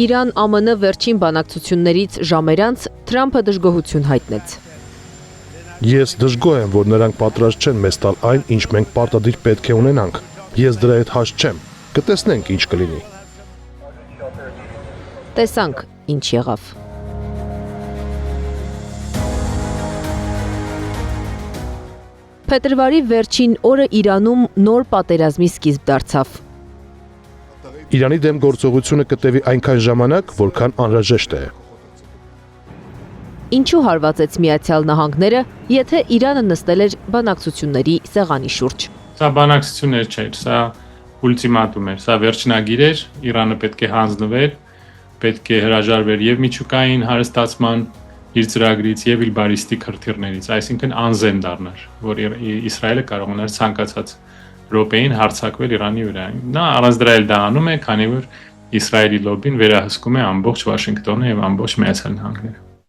Իրան-ԱՄՆ վերջին բանակցություններից ժամեր անց Թրամփը դժգոհություն հայտնեց։ Ես դժգոհ եմ, որ նրանք պատրաստ չեն մեզ տալ այն, ինչ մենք պարտադիր պետք է ունենանք։ Ես դրա հետ հաշտ չեմ։ Կտեսնենք ինչ կլինի։ Տեսանք, ինչ եղավ։ Փետրվարի վերջին օրը Իրանում նոր պատերազմի սկիզբ դարձավ։ Իրանի դեմ գործողությունը կտևի այնքան ժամանակ, որքան անհրաժեշտ է։ Ինչու հարվածեց Միացյալ Նահանգները, եթե Իրանը նստել էր բանակցությունների սեղանի շուրջ։ Սա բանակցություններ չէր, սա ուլտիմատում էր, սա վերջնագիր էր, Իրանը պետք է հանձնվեր, պետք է հրաժարվեր եւ միջուկային հարստացման իր ծրագրից եւ իր բալիստիկ հրթիռներից, այսինքն անզեն դառնար, որ Իսրայելը կարողանար ցանկացած րոպեին հարձակվել Իրանի վրա։ Նա առանց դրա էլ դա անում է, քանի որ Իսրայելի լոբին վերահսկում է ամբողջ Վաշինգտոնը եւ ամբողջ Միացյալ Նահանգները։